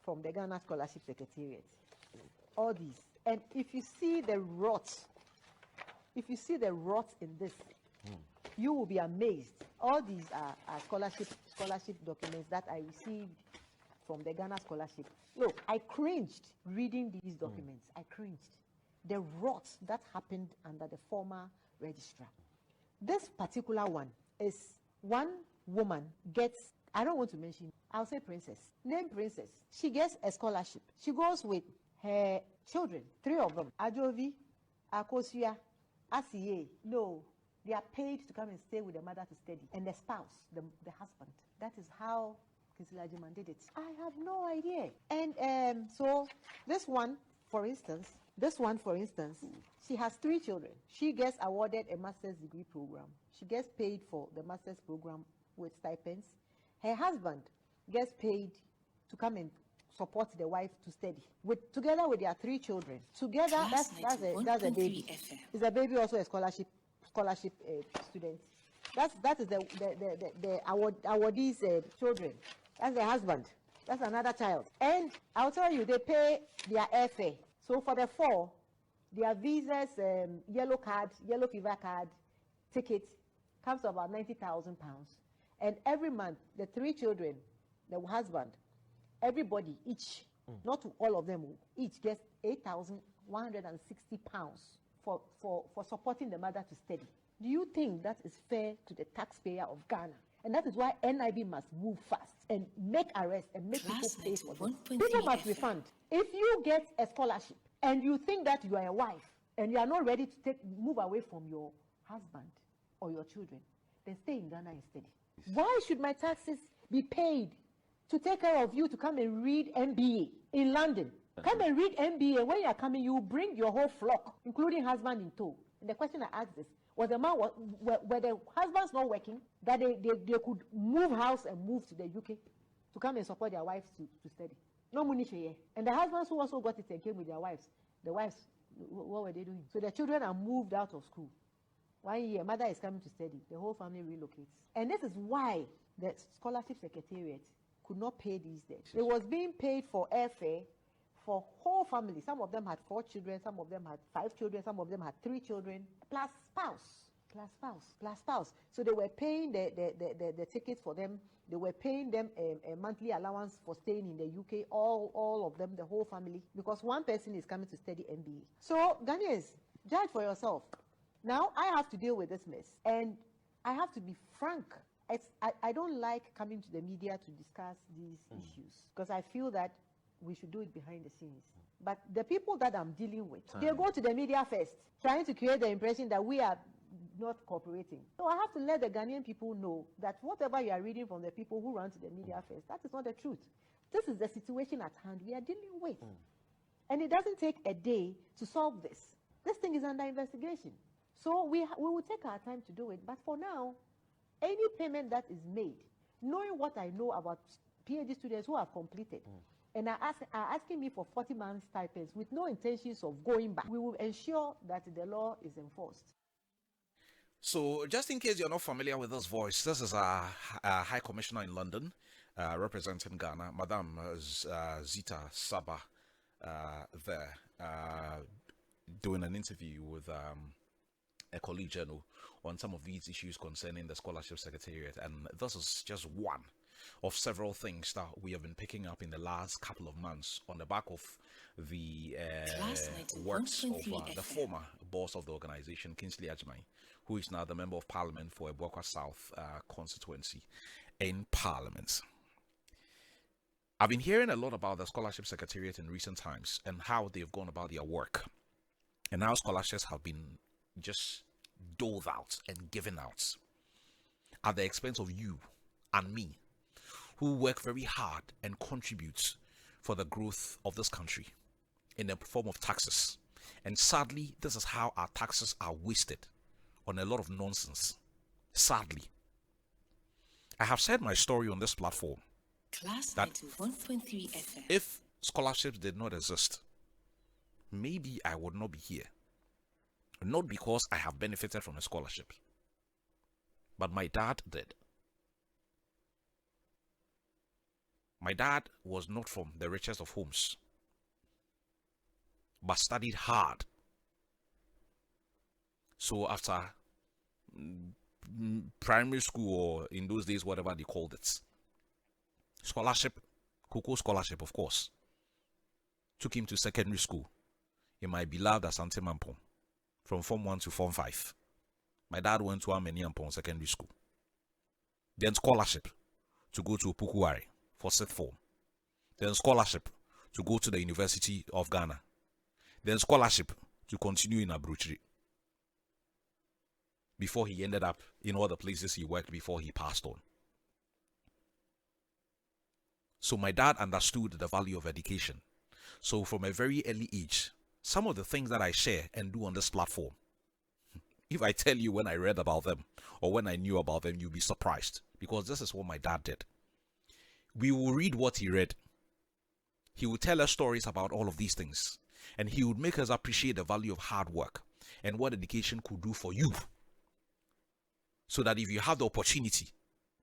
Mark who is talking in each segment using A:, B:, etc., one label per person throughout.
A: from the Ghana Scholarship Secretariat. All these. And if you see the rot in this, you will be amazed. All these are scholarship documents that I received from the Ghana Scholarship. Look, I cringed reading these documents. I cringed. The rot that happened under the former registrar. This particular one is one woman gets, I don't want to mention, I'll say princess, name princess. She gets a scholarship. She goes with her children, 3 of them, Ajovi, Akosia, Asiye. No, they are paid to come and stay with the mother to study, and the spouse, the husband. That is how Kwame Dwomoh-Agyemang did it. I have no idea. And so this one, for instance, she has 3 children. She gets awarded a master's degree program. She gets paid for the master's program with stipends. Her husband gets paid to come and support the wife to study. Together with their 3 children. Together, that's a baby. Is a baby also a scholarship student? That is the awardee's children. That's the husband. That's another child. And I'll tell you, they pay their airfare. So for the 4, their visas, yellow fever card, ticket comes to about £90,000. And every month, the 3 children, the husband, everybody, each, not all of them, each gets £8,160 for supporting the mother to study. Do you think that is fair to the taxpayer of Ghana? And that is why NIB must move fast and make arrests and make people pay for this. People must refund. If you get a scholarship and you think that you are a wife and you are not ready to move away from your husband or your children, then stay in Ghana and study. Why should my taxes be paid to take care of you to come and read MBA in London? Come and read MBA. When you are coming, you bring your whole flock, including husband in tow. And the question I asked is, were the husbands not working, that they could move house and move to the UK to come and support their wives to study? No money share. And the husbands who also got it and came with their wives, the wives, what were they doing? So the children are moved out of school. 1 year, mother is coming to study. The whole family relocates. And this is why the Scholarship Secretariat could not pay these debts. It was being paid for airfare for whole family. Some of them had 4 children, some of them had 5 children, some of them had 3 children, plus spouse. So they were paying the tickets for them. They were paying them a monthly allowance for staying in the UK, all of them, the whole family, because one person is coming to study MBA. So Ghanaians, judge for yourself. Now I have to deal with this mess, and I have to be frank. I don't like coming to the media to discuss these issues, because I feel that we should do it behind the scenes. But the people that I'm dealing with, they go to the media first, trying to create the impression that we are not cooperating. So I have to let the Ghanaian people know that whatever you are reading from the people who run to the media first, that is not the truth. This is the situation at hand we are dealing with. And it doesn't take a day to solve this. This thing is under investigation. So we will take our time to do it. But for now, any payment that is made, knowing what I know about PhD students who have completed, and are asking me for 40 months stipends with no intentions of going back, we will ensure that the law is enforced.
B: So, just in case you're not familiar with this voice, this is our High Commissioner in London, representing Ghana, Madame Zita Saba, there, doing an interview with a colleague journal on some of these issues concerning the Scholarship Secretariat. And this is just one of several things that we have been picking up in the last couple of months on the back of the works of the former boss of the organization, Kwame Dwomoh-Agyemang, who is now the Member of Parliament for Ebuakwa South constituency in Parliament. I've been hearing a lot about the Scholarship Secretariat in recent times and how they've gone about their work, and how scholarships have been just doled out and given out at the expense of you and me, who work very hard and contribute for the growth of this country in the form of taxes. And sadly, this is how our taxes are wasted on a lot of nonsense. Sadly. I have said my story on this platform that if scholarships did not exist, maybe I would not be here. Not because I have benefited from a scholarship, but my dad did. My dad was not from the richest of homes, but studied hard. So after primary school, or in those days, whatever they called it, scholarship, Cocoa scholarship, of course, took him to secondary school in my beloved Asante Mampong, from Form 1 to Form 5. My dad went to Ameni Ampong Secondary School. Then scholarship to go to Pukuwari for 6th form. Then scholarship to go to the University of Ghana. Then scholarship to continue in Abuja, before he ended up in all the places he worked before he passed on. So my dad understood the value of education. So from a very early age, some of the things that I share and do on this platform, if I tell you when I read about them or when I knew about them, you'll be surprised, because this is what my dad did. We will read what he read. He would tell us stories about all of these things, and he would make us appreciate the value of hard work and what education could do for you. So that if you have the opportunity,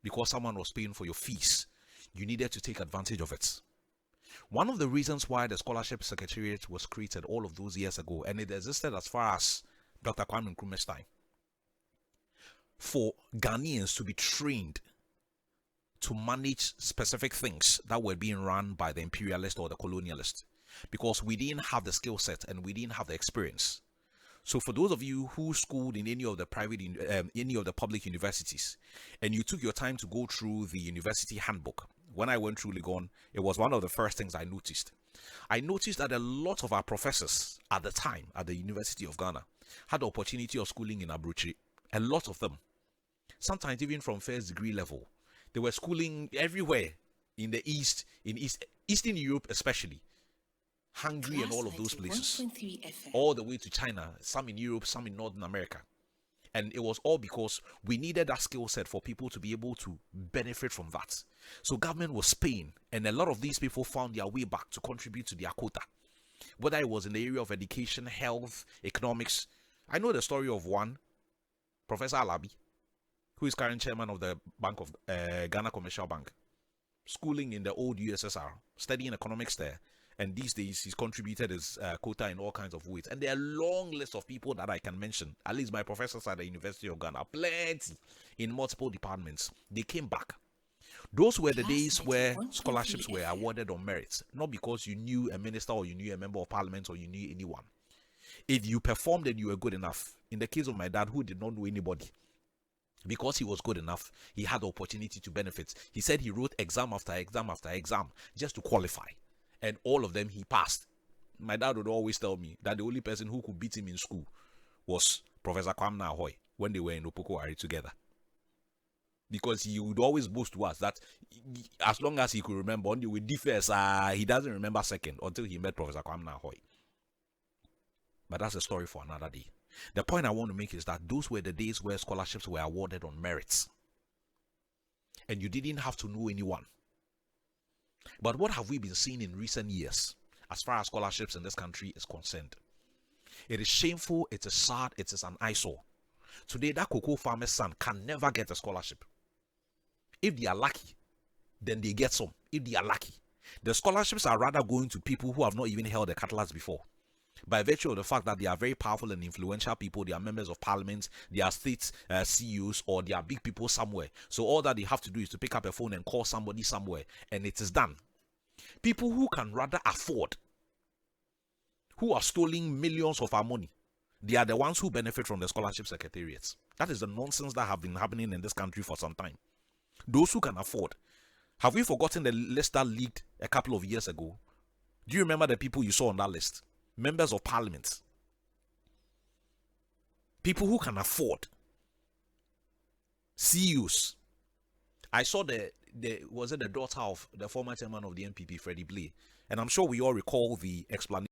B: because someone was paying for your fees, you needed to take advantage of it. One of the reasons why the Scholarship Secretariat was created all of those years ago, and it existed as far as Dr. Kwame Nkrumah's time, for Ghanaians to be trained to manage specific things that were being run by the imperialist or the colonialist, because we didn't have the skill set and we didn't have the experience. So for those of you who schooled in any of the public universities, and you took your time to go through the university handbook, when I went through Legon, it was one of the first things I noticed. I noticed that a lot of our professors at the time at the University of Ghana had the opportunity of schooling in Abuja. A lot of them, sometimes even from first degree level, they were schooling everywhere in the East, in Eastern Europe especially, Hungary and all of those places, all the way to China, some in Europe, some in Northern America. And it was all because we needed that skill set for people to be able to benefit from that. So government was paying, and a lot of these people found their way back to contribute to their quota, whether it was in the area of education, health, economics. I know the story of one, Professor Alabi, who is current chairman of the Bank of Ghana Commercial Bank, schooling in the old USSR, studying economics there. And these days, he's contributed his quota in all kinds of ways. And there are a long list of people that I can mention. At least my professors at the University of Ghana, plenty in multiple departments. They came back. Those were the days where scholarships were awarded on merit, not because you knew a minister or you knew a member of parliament or you knew anyone. If you performed and you were good enough, in the case of my dad, who did not know anybody, because he was good enough, he had the opportunity to benefit. He said he wrote exam after exam after exam just to qualify. And all of them he passed. My dad would always tell me that the only person who could beat him in school was Professor Kwame Dwomoh-Agyemang when they were in Opokuwari together. Because he would always boast to us that as long as he could remember, only with defense, he doesn't remember second until he met Professor Kwame Dwomoh-Agyemang. But that's a story for another day. The point I want to make is that those were the days where scholarships were awarded on merits. And you didn't have to know anyone. But what have we been seeing in recent years as far as scholarships in this country is concerned? It is shameful, it is sad, it is an eyesore. Today, that cocoa farmer's son can never get a scholarship. If they are lucky, then they get some. If they are lucky. The scholarships are rather going to people who have not even held a cutlass before. By virtue of the fact that they are very powerful and influential people, they are members of parliament, they are state CEOs, or they are big people somewhere. So all that they have to do is to pick up a phone and call somebody somewhere, and it is done. People who can rather afford, who are stealing millions of our money, they are the ones who benefit from the scholarship secretariats. That is the nonsense that have been happening in this country for some time. Those who can afford. Have we forgotten the list that leaked a couple of years ago? Do you remember the people you saw on that list? Members of parliament, people who can afford, CEOs. I saw was it the daughter of the former chairman of the NPP, Freddie Blay, and I'm sure we all recall the explanation